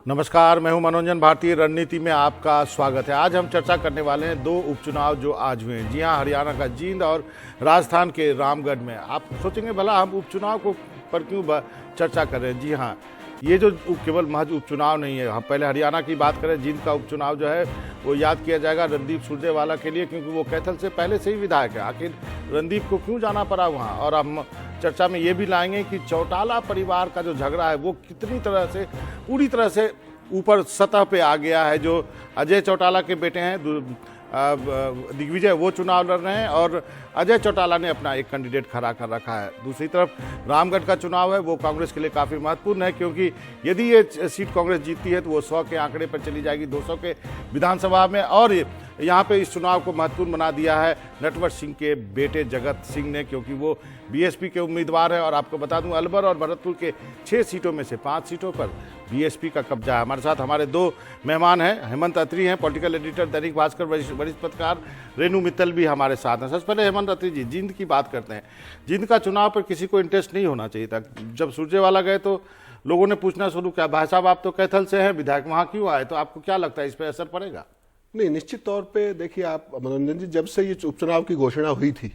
नमस्कार, मैं हूं मनोरंजन भारतीय रणनीति में आपका स्वागत है। आज हम चर्चा करने वाले हैं दो उपचुनाव जो आज हुए हैं। जी हां, हरियाणा का जींद और राजस्थान के रामगढ़ में। आप सोचेंगे भला हम उपचुनाव को पर क्यों चर्चा कर रहे हैं। जी हां, ये जो केवल महज उपचुनाव नहीं है। हम पहले हरियाणा की बात करें, जींद का उपचुनाव जो है वो याद किया जाएगा रणदीप सुरजेवाला के लिए, क्योंकि वो कैथल से पहले से ही विधायक है। आखिर रणदीप को क्यों जाना पड़ा वहाँ। और हम चर्चा में ये भी लाएंगे कि चौटाला परिवार का जो झगड़ा है वो कितनी तरह से पूरी तरह से ऊपर सतह पे आ गया है। जो अजय चौटाला के बेटे हैं दिग्विजय, वो चुनाव लड़ रहे हैं और अजय चौटाला ने अपना एक कैंडिडेट खड़ा कर रखा है। दूसरी तरफ रामगढ़ का चुनाव है, वो कांग्रेस के लिए काफ़ी महत्वपूर्ण है, क्योंकि यदि ये सीट कांग्रेस जीतती है तो वो 100 के आंकड़े पर चली जाएगी 200 के विधानसभा में। और यहाँ पे इस चुनाव को महत्वपूर्ण बना दिया है नटवर सिंह के बेटे जगत सिंह ने, क्योंकि वो बीएसपी के उम्मीदवार है। और आपको बता दूं, अलवर और भरतपुर के 6 सीटों में से 5 सीटों पर बीएसपी का कब्जा है। हमारे साथ हमारे दो मेहमान हैं। हेमंत अत्री हैं, पॉलिटिकल एडिटर दैनिक भास्कर, वरिष्ठ पत्रकार। रेणु मित्तल भी हमारे साथ हैं। सबसे पहले हेमंत अत्री जी, जींद की बात करते हैं। जींद का चुनाव पर किसी को इंटरेस्ट नहीं होना चाहिए था। जब सुरजेवाला गए तो लोगों ने पूछना शुरू किया, भाई साहब आप तो कैथल से हैं, विधायक वहाँ क्यों आए। तो आपको क्या लगता है, इस पर असर पड़ेगा? नहीं, निश्चित तौर पे देखिए आप मनोरंजन जी, जब से ये उपचुनाव की घोषणा हुई थी,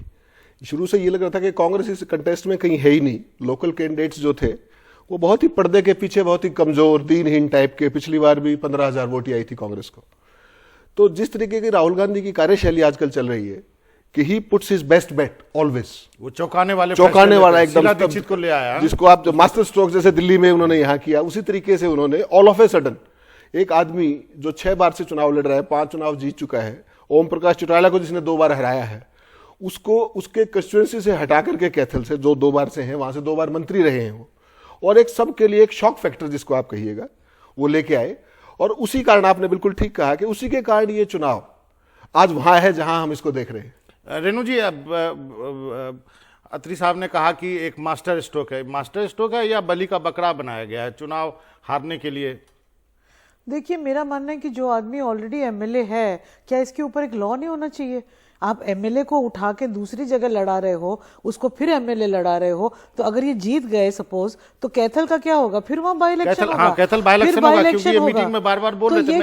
शुरू से ये लग रहा था कि कांग्रेस इस कंटेस्ट में कहीं है ही नहीं। लोकल कैंडिडेट्स जो थे वो बहुत ही पर्दे के पीछे, बहुत ही कमजोर, दीनहीन टाइप के। पिछली बार भी 15,000 वोट ही आई थी कांग्रेस को। तो जिस तरीके की राहुल गांधी की कार्यशैली आजकल चल रही है कि he puts his best bet always, वो चौंकाने वाला एकदम दीक्षित को ले आया, जिसको आप जो मास्टर स्ट्रोक जैसे दिल्ली में उन्होंने यहाँ किया, उसी तरीके से उन्होंने ऑल ऑफ ए सडन एक आदमी जो 6 बार से चुनाव लड़ रहा है, 5 चुनाव जीत चुका है, ओम प्रकाश चौटाला को जिसने 2 बार हराया है, उसको उसके कंस्टिट्यूएंसी से हटा करके कैथल से, जो 2 बार से हैं, वहां से 2 बार मंत्री रहे हैं वो, और एक सबके लिए एक शॉक फैक्टर जिसको आप कहिएगा, वो लेके आए। और उसी कारण आपने बिल्कुल ठीक कहा कि उसी के कारण ये चुनाव आज वहां है जहां हम इसको देख रहे हैं। रेणु जी, अत्री साहब ने कहा कि एक मास्टर स्ट्रोक है। मास्टर स्ट्रोक है या बलि का बकरा बनाया गया है चुनाव हारने के लिए? देखिए, मेरा मानना है कि जो आदमी ऑलरेडी एमएलए है, क्या इसके ऊपर एक लॉ नहीं होना चाहिए? आप एमएलए को उठा के दूसरी जगह लड़ा रहे हो, उसको फिर एमएलए लड़ा रहे हो, तो अगर ये जीत गए सपोज, तो कैथल का क्या होगा? फिर वहां बाई इलेक्शन होगा। कैथल बाई इलेक्शन होगा, क्योंकि ये मीटिंग में बार-बार बोल रहे थे।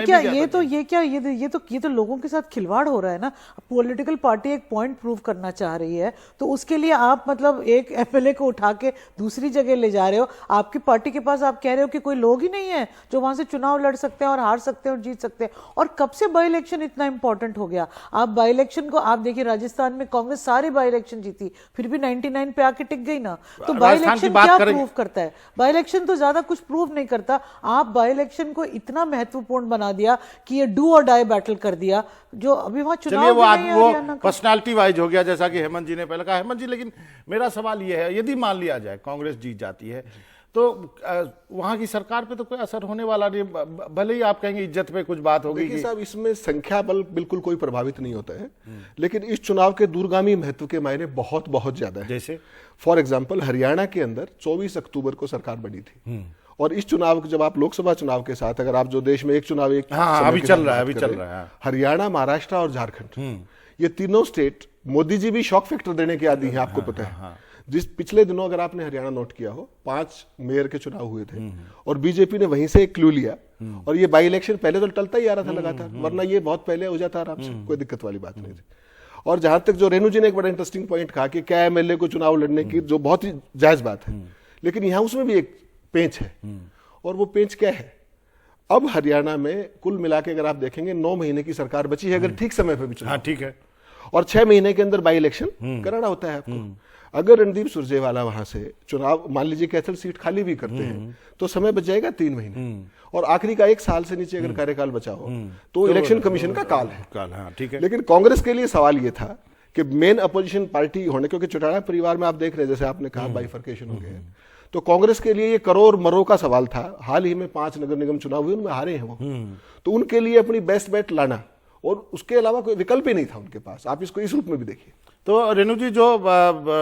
ये तो लोगों के साथ खिलवाड़ हो रहा है ना। पॉलिटिकल पार्टी एक पॉइंट प्रूव करना चाह रही है, तो उसके लिए आप मतलब एक एमएलए को उठा के दूसरी जगह ले जा रहे हो। आपकी पार्टी के पास आप कह रहे हो कि कोई लोग ही नहीं है जो वहां से चुनाव लड़ सकते हैं और हार सकते हैं और जीत सकते हैं। और कब से बाई इलेक्शन इतना इंपॉर्टेंट हो गया? आप बाई इलेक्शन को आप देखिए, राजस्थान में कांग्रेस सारी बाई इलेक्शन जीती, फिर भी 99 पे आके टिक गई ना। तो बाई इलेक्शन क्या प्रूव करता है? बाई इलेक्शन तो ज्यादा कुछ प्रूव नहीं करता। आप बाई इलेक्शन को इतना महत्वपूर्ण बना दिया कि ये डू और डाई बैटल कर दिया, जो अभी वहां चुनाव वो पर्सनालिटी वाइज हो गया, जैसा कि हेमंत जी ने पहले कहा। हेमंत जी, लेकिन मेरा सवाल यह है, यदि मान लिया जाए कांग्रेस जीत जाती है तो वहां की सरकार पे तो कोई असर होने वाला नहीं। भले ही आप कहेंगे इज्जत पे कुछ बात होगी। देखिए साहब, इसमें संख्या बल बिल्कुल कोई प्रभावित नहीं होता है, लेकिन इस चुनाव के दूरगामी महत्व के मायने बहुत बहुत ज्यादा है। जैसे फॉर एग्जांपल, हरियाणा के अंदर 24 अक्टूबर को सरकार बनी थी, और इस चुनाव जब आप लोकसभा चुनाव के साथ, अगर आप जो देश में एक चुनाव एक अभी चल रहा है, हरियाणा, महाराष्ट्र और झारखंड, ये तीनों स्टेट मोदी जी भी शॉक फैक्टर देने के आदी हैं, आपको पता है। जिस पिछले दिनों अगर आपने हरियाणा नोट किया हो, 5 मेयर के चुनाव हुए थे और बीजेपी ने वहीं से एक क्लू लिया, और ये बाई इलेक्शन पहले तो टलता ही आ रहा था लगातार, वरना ये बहुत पहले हो जाता आराम से, कोई दिक्कत वाली बात नहीं थी। और जहां तक जो रेणु जी ने एक बड़ा इंटरेस्टिंग पॉइंट कहा कि क्या एमएलए को चुनाव लड़ने की, जो बहुत ही जायज बात है, लेकिन यहां उसमें भी एक पेंच है, और वो पेंच क्या है? अब हरियाणा में कुल मिला के अगर आप देखेंगे 9 महीने की सरकार बची है, अगर ठीक समय पर भी चुनाव, ठीक है, और 6 महीने के अंदर बाई इलेक्शन कराना होता है आपको। अगर रणदीप सुरजेवाला वहां से चुनाव, मान लीजिए कैथल सीट खाली भी करते हैं, तो समय बच जाएगा 3 महीने, और आखिरी का 1 साल से नीचे अगर कार्यकाल बचा हो तो इलेक्शन कमीशन का काल है। ठीक है। लेकिन कांग्रेस के लिए सवाल यह था कि मेन अपोजिशन पार्टी होने, क्योंकि चौटाला परिवार में आप देख रहे हैं, जैसे आपने कहा बाइफर्केशन हो गया, तो कांग्रेस के लिए ये करोड़ मरो का सवाल था। हाल ही में 5 नगर निगम चुनाव हुए, उनमें हारे हैं वो, तो उनके लिए अपनी बेस्ट बेट लाना, और उसके अलावा कोई विकल्प ही नहीं था उनके पास। आप इसको इस रूप में भी देखिए। तो रेणु जी, जो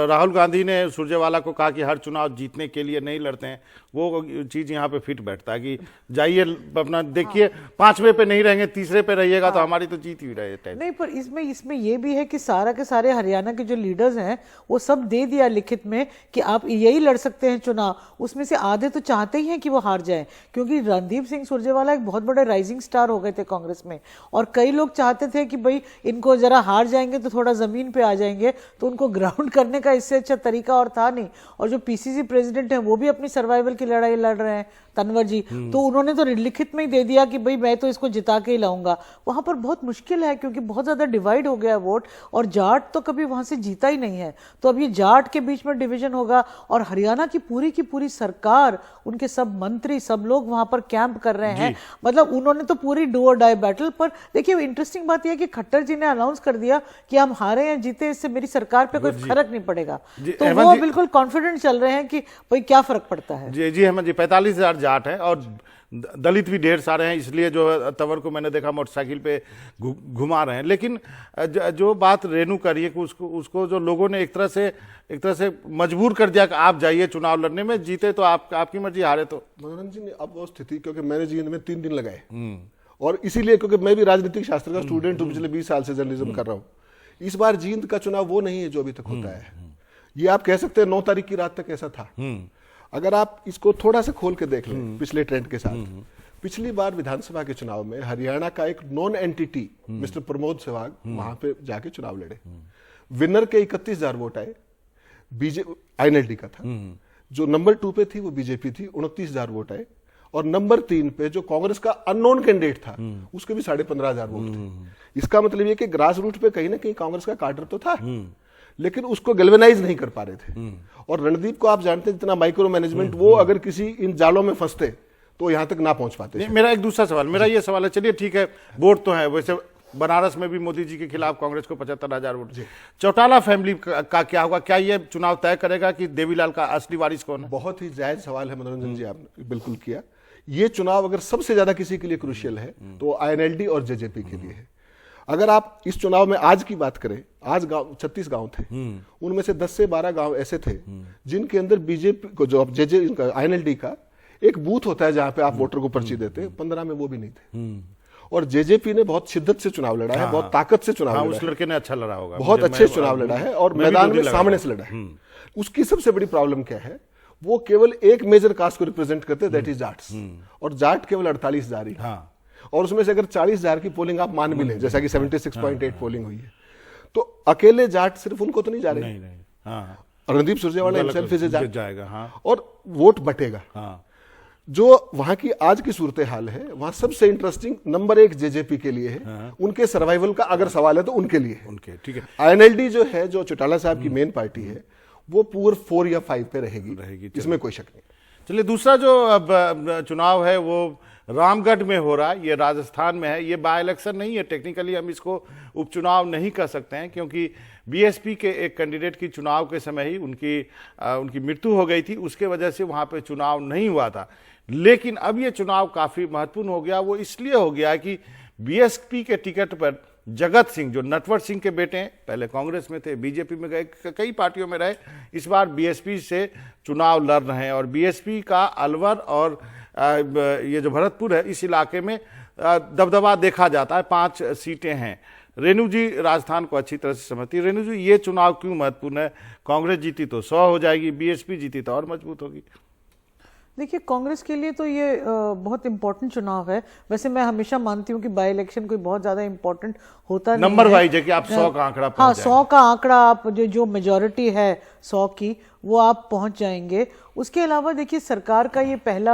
राहुल गांधी ने सुरजेवाला को कहा कि हर चुनाव जीतने के लिए नहीं लड़ते हैं, वो चीज यहाँ पे फिट बैठता है कि जाइए अपना देखिए, 5वें पे नहीं रहेंगे, 3रे पे रहिएगा तो हमारी तो जीत ही रहे टाइप। नहीं, पर इसमें ये भी है कि सारा के सारे हरियाणा के जो लीडर्स हैं वो सब दे दिया लिखित में कि आप यही लड़ सकते हैं चुनाव। उसमें से आधे तो चाहते ही हैं कि वो हार जाए, क्योंकि रणदीप सिंह सुरजेवाला एक बहुत बड़े राइजिंग स्टार हो गए थे कांग्रेस में, और कई लोग चाहते थे कि भाई इनको जरा हार जाएंगे तो थोड़ा जमीन पे आ जाएंगे, तो उनको ग्राउंड करने का इससे अच्छा तरीका और था नहीं। और जो पीसीसी प्रेसिडेंट है वो भी अपनी सर्वाइवल की लड़ाई लड़ रहे हैं, तनवर जी, तो उन्होंने तो लिखित में ही दे दिया कि भाई मैं तो इसको जिता के ही लाऊंगा। वहां पर बहुत मुश्किल है क्योंकि बहुत ज्यादा डिवाइड हो गया है वोट, और जाट तो कभी वहां से जीता ही नहीं है। तो अब ये जाट के बीच में डिवीजन होगा, और हरियाणा की पूरी सरकार, उनके सब मंत्री, सब लोग वहां पर कैंप कर रहे हैं। मतलब उन्होंने तो पूरी डू और डाई बैटल। पर देखिए, इंटरेस्टिंग बात यह है कि खट्टर जी ने अनाउंस कर दिया कि हम हारे या जीते इससे मेरी सरकार पे कोई फर्क नहीं पड़ेगा, तो वो बिल्कुल कॉन्फिडेंट चल रहे हैं कि भाई क्या फर्क पड़ता है। जी हेमंत जी, 45,000 जाट है और दलित भी ढेर सारे हैं, इसलिए जो तंवर को मैंने देखा मोटरसाइकिल पे घुमा रहे हैं। लेकिन जो बात रेणु करी है कि उसको जो लोगों ने एक तरह से मजबूर कर दिया कि आप जाइए चुनाव लड़ने में, जीते तो आपकी मर्जी, हारे तो। मनोरंजन जी ने अब वो स्थिति, क्योंकि मैंने जीवन में 3 दिन लगाए, और इसीलिए क्योंकि मैं भी राजनीतिक शास्त्र का स्टूडेंट हूँ, पिछले 20 साल से जर्नलिज्म कर रहा हूँ। इस बार जींद का चुनाव वो नहीं है जो अभी तक होता है। ये आप कह सकते हैं 9 तारीख की रात तक ऐसा था। अगर आप इसको थोड़ा सा खोल के देख लें पिछले ट्रेंड के साथ, पिछली बार विधानसभा के चुनाव में हरियाणा का एक non entity mister Pramod Sehwag वहां पे जाके चुनाव लड़े। विनर के 31,000 वोट आए, आईएनएलडी का था। जो नंबर 2 पे थी वो बीजेपी थी, 29,000 वोट आए। और नंबर 3 पे जो कांग्रेस का अननोन कैंडिडेट था उसके भी 15,500 वोट थे। इसका मतलब ये कि ग्रास रूट पे कहीं ना कहीं कांग्रेस का काडर तो था, लेकिन उसको गैल्वेनाइज नहीं कर पा रहे थे। और रणदीप को आप जानते हैं जितना माइक्रो मैनेजमेंट, वो अगर किसी इन जालों में फंसते तो यहां तक ना पहुंच पाते। मेरा एक दूसरा सवाल, मेरा ये सवाल है, चलिए ठीक है, वोट तो है, वैसे बनारस में भी मोदी जी के खिलाफ कांग्रेस को 75,000 वोट। चौटाला फैमिली का क्या होगा? क्या ये चुनाव तय करेगा कि देवीलाल का असली वारिस कौन है? बहुत ही जायज सवाल है मनोरंजन जी, आपने बिल्कुल किया। ये चुनाव अगर सबसे ज्यादा किसी के लिए क्रूशियल है तो आईएनएलडी और जेजेपी के लिए है। अगर आप इस चुनाव में आज की बात करें, आज 36 गांव थे, उनमें से 10 से 12 गांव ऐसे थे जिनके अंदर बीजेपी को, जो आईएनएलडी का एक बूथ होता है जहां पे आप वोटर को पर्ची देते हैं, 15 में वो भी नहीं थे। और जेजेपी ने बहुत शिद्दत से चुनाव लड़ा है, बहुत ताकत से चुनाव लड़ा है। उस लड़के ने अच्छा लड़ा होगा, बहुत अच्छे चुनाव लड़ा है, और मैदान में सामने से लड़ा है। उसकी सबसे बड़ी प्रॉब्लम क्या है? वो केवल एक मेजर कास्ट को रिप्रेजेंट करते हैं, दैट इज जाट्स। और जाट केवल 48,000 ही है। और उसमें से अगर 40,000 की पोलिंग आप मान भी लें, जैसा कि 76.8 पोलिंग हुई है, तो अकेले जाट सिर्फ उनको तो नहीं जा रहे। Randeep Surjewala himself is a जाएगा, और वोट बटेगा। जो वहां की आज की सूरत हाल है, वहां सबसे इंटरेस्टिंग नंबर 1 जेजेपी के लिए है। उनके सर्वाइवल का अगर सवाल है तो उनके लिए है। ठीक है। आईएनएलडी जो है, जो चौटाला साहब की मेन पार्टी है, वो पूर 4 या 5 पे रहेगी, इसमें कोई शक नहीं। चलिए, दूसरा जो अब चुनाव है वो रामगढ़ में हो रहा है, ये राजस्थान में है। ये बाय इलेक्शन नहीं है, टेक्निकली हम इसको उपचुनाव नहीं कर सकते हैं, क्योंकि बीएसपी के एक कैंडिडेट की चुनाव के समय ही उनकी मृत्यु हो गई थी, उसके वजह से वहां पे चुनाव नहीं हुआ था। लेकिन अब ये चुनाव काफी महत्वपूर्ण हो गया। वो इसलिए हो गया कि बीएसपी के टिकट पर जगत सिंह, जो नटवर सिंह के बेटे हैं, पहले कांग्रेस में थे, बीजेपी में गए, कई पार्टियों में रहे, इस बार बीएसपी से चुनाव लड़ रहे हैं। और बीएसपी का अलवर और ये जो भरतपुर है, इस इलाके में दबदबा देखा जाता है। 5 सीटें हैं। रेणु जी राजस्थान को अच्छी तरह से समझती है। रेणु जी, ये चुनाव क्यों महत्वपूर्ण है? कांग्रेस जीती तो 100 हो जाएगी, बीएसपी जीती तो और मजबूत होगी। देखिए, कांग्रेस के लिए तो ये बहुत इंपॉर्टेंट चुनाव है। वैसे मैं हमेशा मानती हूँ कि बाई इलेक्शन कोई बहुत ज्यादा इंपॉर्टेंट होता नहीं है। नंबर वाइज है कि आप 100 का आंकड़ा पहुंच जाएंगे। 100 का आंकड़ा आप जो मेजॉरिटी है 100 की, वो आप पहुंच जाएंगे। उसके अलावा देखिए, सरकार का ये पहला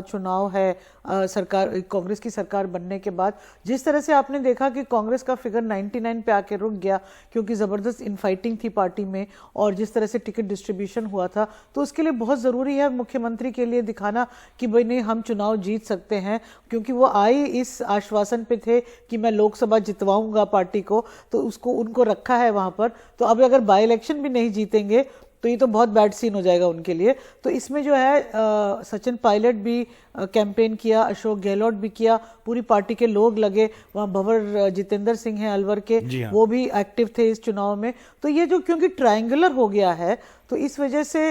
चुनाव है सरकार, कांग्रेस की सरकार बनने के बाद। जिस तरह से आपने देखा कि कांग्रेस का फिगर 99 पे आके रुक गया, क्योंकि जबरदस्त इनफाइटिंग थी पार्टी में, और जिस तरह से टिकट डिस्ट्रीब्यूशन हुआ था, तो उसके लिए बहुत जरूरी है मुख्यमंत्री के लिए दिखाना कि भाई नहीं, हम चुनाव जीत सकते हैं। क्योंकि वो आए इस आश्वासन पे थे कि मैं लोकसभा जितवाऊंगा पार्टी को, तो उनको रखा है वहां पर। तो अब अगर बाई इलेक्शन भी नहीं जीतेंगे तो ये तो बहुत बैड सीन हो जाएगा उनके लिए। तो इसमें जो है सचिन पायलट भी कैंपेन किया, अशोक गहलोत भी किया, पूरी पार्टी के लोग लगे, वहाँ भंवर जितेंद्र सिंह हैं अलवर के, वो भी एक्टिव थे इस चुनाव में। तो ये जो क्योंकि ट्रायंगुलर हो गया है तो इस वजह से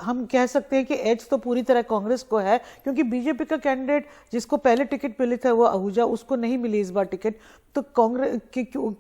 हम कह सकते हैं कि एज तो पूरी तरह कांग्रेस को है, क्योंकि बीजेपी का कैंडिडेट जिसको पहले टिकट मिली था वो आहूजा, उसको नहीं मिली इस बार टिकट। तो कांग्रेस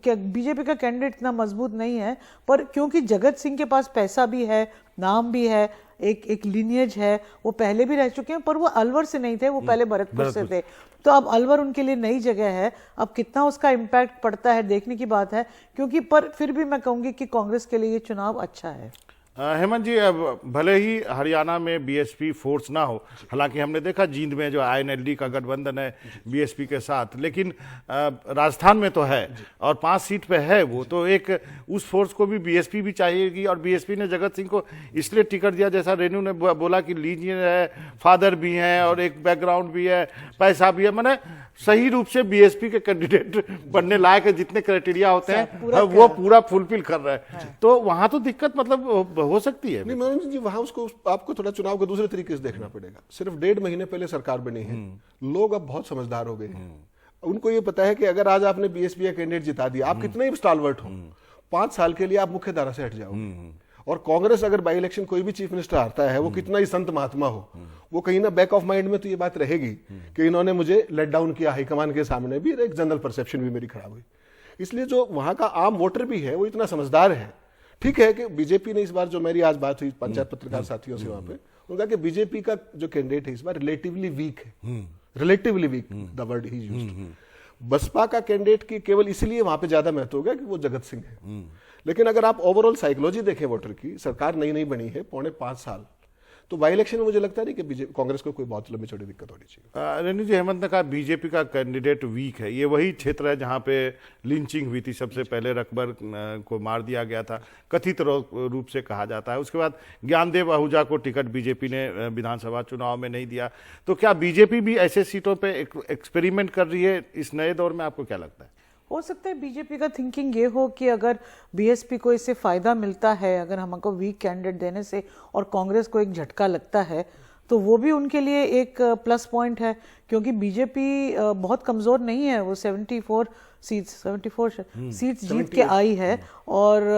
बीजेपी का कैंडिडेट इतना मजबूत नहीं है, पर क्योंकि जगत सिंह के पास पैसा भी है, नाम भी है, एक लीनियज है, वो पहले भी रह चुके हैं, पर वो अलवर से नहीं थे, वो पहले भरतपुर से थे। तो अब अलवर उनके लिए नई जगह है, अब कितना उसका इम्पैक्ट पड़ता है देखने की बात है, क्योंकि पर फिर भी मैं कहूंगी कि कांग्रेस के लिए ये चुनाव अच्छा है। हेमंत जी, अब भले ही हरियाणा में बीएसपी फोर्स ना हो, हालांकि हमने देखा जींद में जो आईएनएलडी का गठबंधन है बीएसपी के साथ, लेकिन राजस्थान में तो है और 5 सीट पे है वो, तो एक उस फोर्स को भी बीएसपी भी चाहिएगी। और बीएसपी ने जगत सिंह को इसलिए टिकट दिया, जैसा रेणु ने बोला कि लीजिए है, फादर भी हैं और एक बैकग्राउंड भी है, पैसा भी है, मैंने सही रूप से बीएसपी के कैंडिडेट बनने लायक है, जितने क्राइटेरिया होते हैं वो पूरा फुलफिल कर रहे हैं। तो वहां तो दिक्कत मतलब हो सकती है। नहीं मनोज जी, वहां उसको आपको थोड़ा चुनाव को दूसरे तरीके से देखना पड़ेगा। सिर्फ 1.5 महीने पहले सरकार बनी है, लोग अब बहुत समझदार हो गए हैं। उनको ये पता है कि अगर आज आपने बीएसपी का कैंडिडेट जिता दिया, आप कितने भी स्टालवर्ट हो, 5 साल के लिए आप मुख्य धारा से हट जाओगे। और कांग्रेस अगर बाई इलेक्शन कोई भी चीफ मिनिस्टर आता है, वो कितना ही संत महात्मा हो, वो कहीं ना बैक ऑफ माइंड में तो ये बात रहेगी कि इन्होंने मुझे लेट डाउन किया हाईकमान के सामने भी, एक जनरल परसेप्शन भी मेरी खराब हुई। इसलिए जो वहां का आम वोटर भी है वो इतना समझदार है। ठीक है कि बीजेपी ने इस बार, जो मेरी आज बात हुई पंचायत पत्रकार साथियों से वहां पे, उनका कि बीजेपी का जो कैंडिडेट है इस बार रिलेटिवली वीक है, रिलेटिवली वीक द वर्ड ही यूज्ड। बसपा का कैंडिडेट की केवल इसलिए वहां पे ज्यादा महत्व हो गया कि वो जगत सिंह है। लेकिन अगर आप ओवरऑल साइकोलॉजी देखें वोटर की, सरकार नई नई बनी है, 4.5 साल, तो बाई इलेक्शन में मुझे लगता नहीं कि कांग्रेस को कोई बहुत लंबी चौड़ी दिक्कत होनी चाहिए। रेणु जी, हेमंत ने कहा बीजेपी का कैंडिडेट वीक है, ये वही क्षेत्र है जहां पे लिंचिंग हुई थी, सबसे पहले रकबर को मार दिया गया था, कथित रूप से कहा जाता है। उसके बाद ज्ञानदेव आहूजा को टिकट बीजेपी ने विधानसभा चुनाव में नहीं दिया। तो क्या बीजेपी भी ऐसे सीटों पे एक्सपेरिमेंट कर रही है इस नए दौर में? आपको क्या लगता है? हो सकता है बीजेपी का थिंकिंग ये हो कि अगर बीएसपी को इससे फायदा मिलता है, अगर हमको वीक कैंडिडेट देने से, और कांग्रेस को एक झटका लगता है, तो वो भी उनके लिए एक प्लस पॉइंट है, क्योंकि बीजेपी बहुत कमजोर नहीं है। वो 74 सीट्स जीत के आई है, और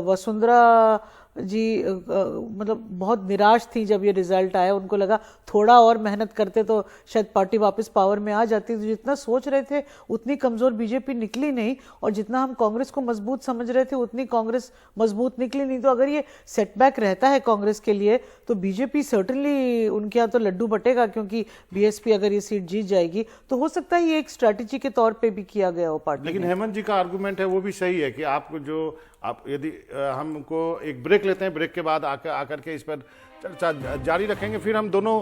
वसुंधरा जी मतलब बहुत निराश थी जब ये रिजल्ट आया। उनको लगा थोड़ा और मेहनत करते तो शायद पार्टी वापस पावर में आ जाती। तो जितना सोच रहे थे उतनी कमजोर बीजेपी निकली नहीं, और जितना हम कांग्रेस को मजबूत समझ रहे थे उतनी कांग्रेस मजबूत निकली नहीं। तो अगर ये सेटबैक रहता है कांग्रेस के लिए, तो बीजेपी सर्टनली उनके यहाँ तो लड्डू बटेगा, क्योंकि बीएसपी अगर ये सीट जीत जाएगी तो हो सकता है ये एक स्ट्रैटेजी के तौर पे भी किया गया हो पार्टी। लेकिन हेमंत जी का आर्गुमेंट है वो भी सही है कि आपको जो आप यदि हमको एक ब्रेक लेते हैं, ब्रेक के बाद आकर के इस पर चर्चा जारी रखेंगे, फिर हम दोनों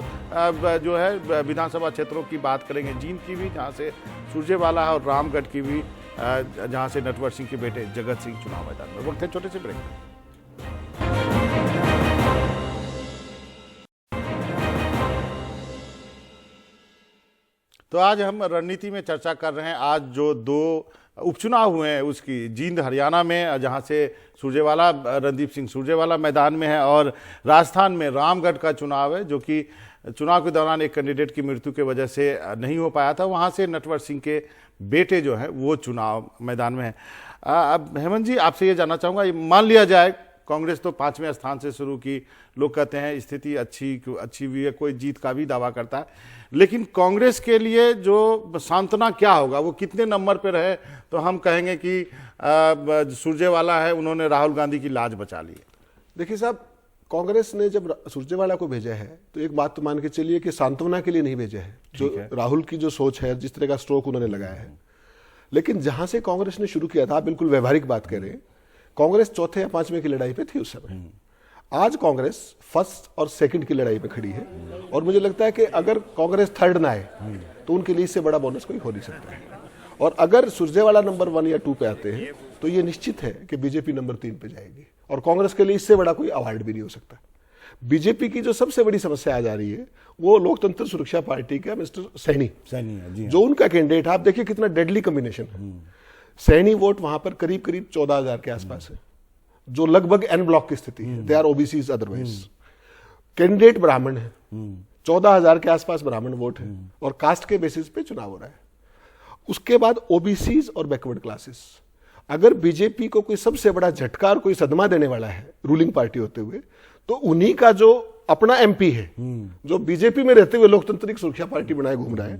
जो है विधानसभा क्षेत्रों की बात करेंगे, जींद की भी जहां से सुरजेवाला है, और रामगढ़ की भी जहां से नटवर सिंह के बेटे जगत सिंह चुनाव मैदान में। वक्त है छोटे से ब्रेक। तो आज हम रणनीति में चर्चा कर रहे हैं। आज जो 2 उपचुनाव हुए हैं उसकी, जींद हरियाणा में जहां से सुरजेवाला, रणदीप सिंह सुरजेवाला मैदान में है, और राजस्थान में रामगढ़ का चुनाव है, जो कि चुनाव के दौरान एक कैंडिडेट की मृत्यु की वजह से नहीं हो पाया था। वहां से नटवर सिंह के बेटे जो है वो चुनाव मैदान में है। अब हेमंत जी, आपसे ये जानना चाहूँगा, मान लिया जाए कांग्रेस तो 5वें स्थान से शुरू की, लोग कहते हैं स्थिति अच्छी भी है, कोई जीत का भी दावा करता है, लेकिन कांग्रेस के लिए जो सांत्वना क्या होगा, वो कितने नंबर पे रहे तो हम कहेंगे कि सुरजेवाला है, उन्होंने राहुल गांधी की लाज बचा ली? देखिए साहब, कांग्रेस ने जब सुरजेवाला को भेजा है तो एक बात तो मान के चलिए कि सांत्वना के लिए नहीं भेजा है। जो राहुल की जो सोच है, जिस तरह का स्ट्रोक उन्होंने लगाया है, लेकिन जहां से कांग्रेस ने शुरू किया था, बिल्कुल व्यवहारिक बात करें, कांग्रेस 4थे या 5वें की लड़ाई पे थी उस समय। आज कांग्रेस 1st और 2nd की लड़ाई पे खड़ी है, और मुझे लगता है कि अगर कांग्रेस 3rd ना आए तो उनके लिए इससे बड़ा बोनस कोई हो नहीं सकता है। और अगर सुरजेवाला नंबर 1 या 2 पे आते हैं तो ये निश्चित है कि बीजेपी नंबर 3 पे जाएगी, और कांग्रेस के लिए इससे बड़ा कोई अवार्ड भी नहीं हो सकता। बीजेपी की जो सबसे बड़ी समस्या आ जा रही है वो लोकतंत्र सुरक्षा पार्टी का मिस्टर सैनी है, जो उनका कैंडिडेट, आप देखिए कितना डेडली कॉम्बिनेशन है। सैनी वोट वहां पर करीब 14,000 के आसपास है, जो लगभग एन ब्लॉक की स्थिति है, they are OBCs otherwise. Candidate Brahmin है, 14,000 के आसपास ब्राह्मण वोट है और कास्ट के बेसिस पे चुनाव हो रहा है। उसके बाद ओबीसीज और बैकवर्ड क्लासेस। अगर बीजेपी को कोई सबसे बड़ा झटका और कोई सदमा देने वाला है रूलिंग पार्टी होते हुए, तो उन्हीं का जो अपना एमपी है, जो बीजेपी में रहते हुए लोकतांत्रिक सुरक्षा पार्टी बनाए घूम रहा है,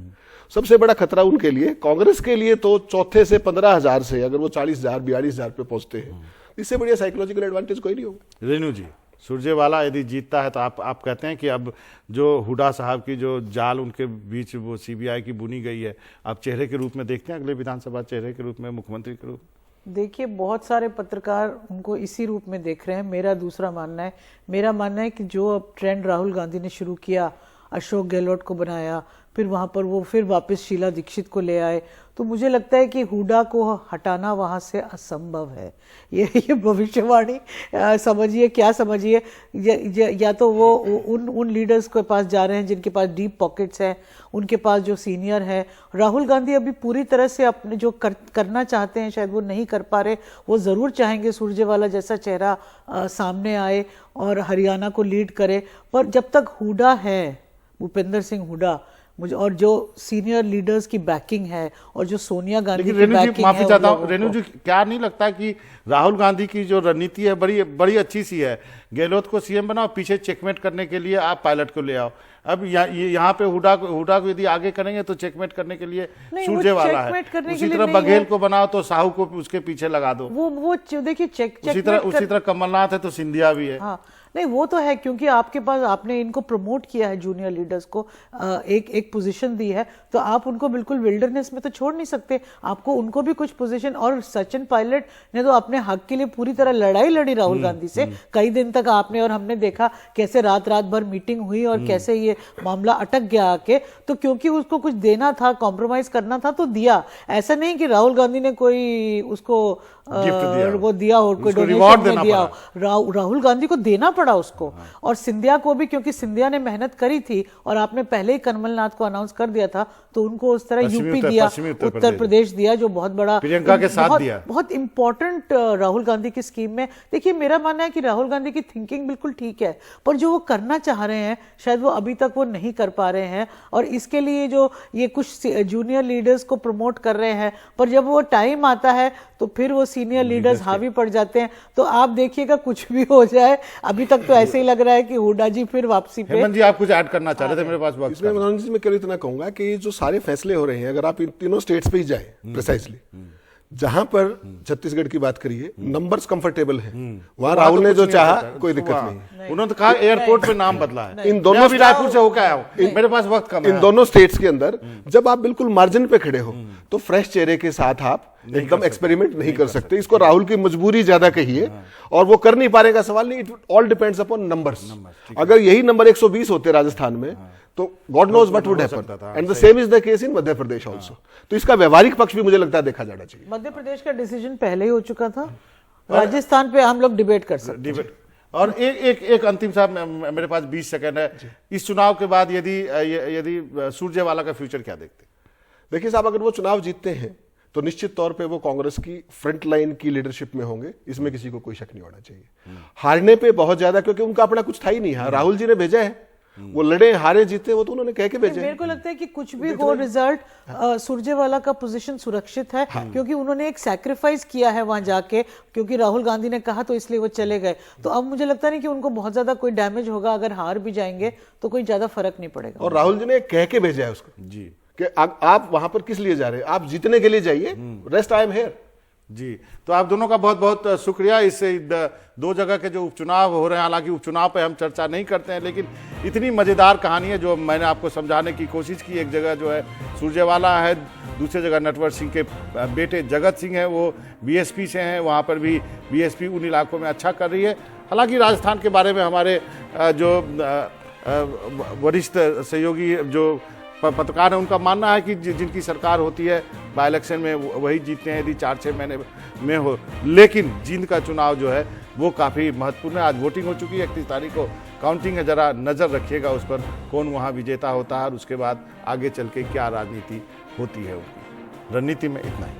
सबसे बड़ा खतरा उनके लिए। कांग्रेस के लिए तो चौथे से 15,000 से अगर वो 40,000 42,000 पे पहुंचते हैं, इससे बढ़िया साइकोलॉजिकल एडवांटेज कोई नहीं होगा। रेणु जी, सुरजेवाला यदि जीतता है तो आप कहते हैं कि अब जो हुडा साहब की जो जाल उनके बीच वो सीबीआई की बुनी गई है, आप चेहरे के रूप में देखते हैं अगले विधानसभा चेहरे के रूप में, मुख्यमंत्री के रूप में? देखिए, बहुत सारे पत्रकार उनको इसी रूप में देख रहे हैं। मेरा दूसरा मानना है, मेरा मानना है कि जो अब ट्रेंड राहुल गांधी ने शुरू किया, अशोक गहलोत को बनाया, फिर वहां पर वो फिर वापस शीला दीक्षित को ले आए, तो मुझे लगता है कि हुडा को हटाना वहां से असंभव है। ये भविष्यवाणी समझिए, क्या समझिए, या तो वो उन लीडर्स के पास जा रहे हैं जिनके पास डीप पॉकेट्स हैं, उनके पास जो सीनियर है। राहुल गांधी अभी पूरी तरह से अपने जो करना चाहते हैं शायद वो नहीं कर पा रहे। वो जरूर चाहेंगे सुरजेवाला जैसा चेहरा सामने आए और हरियाणा को लीड करे, पर जब तक हुडा है, भूपेंद्र सिंह हुडा, मुझे और जो सीनियर लीडर्स की बैकिंग है और जो सोनिया गांधी की रेणु जी, बैकिंग माफी है, चाहता हूं, रेणु जी, क्या नहीं लगता कि राहुल गांधी की जो रणनीति है बड़ी अच्छी सी है? गहलोत को सीएम बनाओ, पीछे चेकमेट करने के लिए आप पायलट को ले आओ। अब यहाँ पे हुडा को यदि आगे करेंगे तो चेकमेट करने के लिए सुरजेवाला है, उसी तरह बघेल को बनाओ तो साहू को उसके पीछे लगा दो। वो देखिए, उसी तरह कमलनाथ है तो सिंधिया भी है। हाँ, नहीं वो तो है, क्योंकि आपके पास आपने इनको प्रमोट किया है, जूनियर लीडर्स को एक पोजीशन दी है, तो आप उनको बिल्कुल विल्डरनेस में तो छोड़ नहीं सकते। आपको उनको भी कुछ पोजीशन, और सचिन पायलट ने तो अपने हक के लिए पूरी तरह लड़ाई लड़ी राहुल गांधी से कई दिन तक। आपने और हमने देखा कैसे रात भर मीटिंग हुई और कैसे ये मामला अटक गया आके, तो क्योंकि उसको कुछ देना था, कॉम्प्रोमाइज करना था तो दिया। ऐसा नहीं कि राहुल गांधी ने कोई उसको वो दिया हो, कोई डोनेशन दिया हो। राहुल गांधी को देना पड़ा उसको, और सिंधिया को भी, क्योंकि सिंधिया ने मेहनत करी थी और आपने पहले ही कमलनाथ को अनाउंस कर दिया था, तो उनको उस तरह यूपी दिया, उत्तर प्रदेश दिया, जो बहुत बड़ा, प्रियंका के साथ दिया, बहुत इंपॉर्टेंट राहुल गांधी की स्कीम में। देखिए, मेरा मानना है कि राहुल गांधी की थिंकिंग बिल्कुल ठीक है, पर जो वो करना चाह रहे हैं शायद वो अभी तक वो नहीं कर पा रहे हैं, और इसके लिए जो ये कुछ जूनियर लीडर्स को प्रमोट कर रहे हैं, पर जब वो टाइम आता है तो फिर वो सीनियर लीडर्स हावी पड़ जाते हैं। तो आप देखिएगा कुछ भी हो जाए, अभी तक तो ऐसे ही लग रहा है कि हुडा जी फिर वापसी पे। हेमंत जी, आप कुछ ऐड करना चाह रहे थे, मेरे पास वक्त। इसमें मनोज जी, मैं केवल इतना कहूंगा कि जो सारे फैसले हो रहे हैं, अगर आप इन तीनों स्टेट्स पे ही जाए प्रिसाइसली, जहां पर छत्तीसगढ़ की बात करिए, नंबर्स कंफर्टेबल हैं, वहां राहुल ने जो चाहा कोई दिक्कत नहीं। उन्होंने तो कहा एयरपोर्ट पे नाम बदला है। इन दोनों भी रायपुर से होकर आया हूं, मेरे पास वक्त कम है। इन दोनों स्टेट्स के अंदर जब आप बिल्कुल मार्जिन पे खड़े हो, तो फ्रेश चेहरे के साथ आप एकदम एक्सपेरिमेंट नहीं कर सकते। इसको राहुल की मजबूरी ज्यादा कहिए, और वो कर नहीं पा रहे का सवाल नहीं। It all depends upon numbers. अगर यही नंबर 120 होते राजस्थान में, तो God knows what would happen, and the same is the case in Madhya Pradesh also. तो इसका व्यवहारिक पक्ष भी मुझे लगता है देखा जाना चाहिए। मध्य प्रदेश का डिसीजन पहले ही हो चुका था, राजस्थान पे हम लोग डिबेट कर सकते हैं। और एक अंतिम साहब, मेरे पास 20 सेकंड है। इस चुनाव के बाद यदि सुरजेवाला का फ्यूचर क्या देखते? देखिए साहब, अगर वो चुनाव जीतते हैं तो निश्चित तौर पे वो कांग्रेस की फ्रंट लाइन की लीडरशिप में होंगे, इसमें किसी को कोई शक नहीं होना चाहिए। हारने पे बहुत ज्यादा, क्योंकि उनका अपना कुछ था ही नहीं है। राहुल जी ने भेजा है, वो लड़े हारे जीते, वो तो उन्होंने कह के भेजे। मेरे को लगता है कि कुछ भी हो रिजल्ट, सुरजेवाला का पोजीशन सुरक्षित है, क्योंकि उन्होंने एक सैक्रिफाइस किया है वहां जाके, क्योंकि राहुल गांधी ने कहा तो इसलिए वो चले गए। तो अब मुझे लगता नहीं कि उनको बहुत ज्यादा कोई डैमेज होगा। अगर हार भी जाएंगे तो कोई ज्यादा फर्क नहीं पड़ेगा। और राहुल जी ने कह के भेजा है उसको जी कि आप वहां पर किस लिए जा रहे हैं, आप जीतने के लिए जाइए, रेस्ट आई एम हियर। जी, तो आप दोनों का बहुत बहुत शुक्रिया। इससे दो जगह के जो उपचुनाव हो रहे हैं, हालांकि उपचुनाव पे हम चर्चा नहीं करते हैं, लेकिन इतनी मजेदार कहानी है जो मैंने आपको समझाने की कोशिश की। एक जगह जो है सुरजेवाला है, दूसरी जगह नटवर सिंह के बेटे जगत सिंह है, वो बीएसपी से हैं, वहाँ पर भी बीएसपी उन इलाकों में अच्छा कर रही है। हालांकि राजस्थान के बारे में हमारे जो वरिष्ठ सहयोगी जो पत्रकार है, उनका मानना है कि जिनकी सरकार होती है बाई इलेक्शन में वही जीतते हैं, यदि 4-6 महीने में हो। लेकिन जींद का चुनाव जो है वो काफ़ी महत्वपूर्ण है। आज वोटिंग हो चुकी है, 31 तारीख को काउंटिंग है। ज़रा नज़र रखिएगा उस पर, कौन वहाँ विजेता होता है और उसके बाद आगे चल के क्या राजनीति होती है उनकी। रणनीति में इतना ही।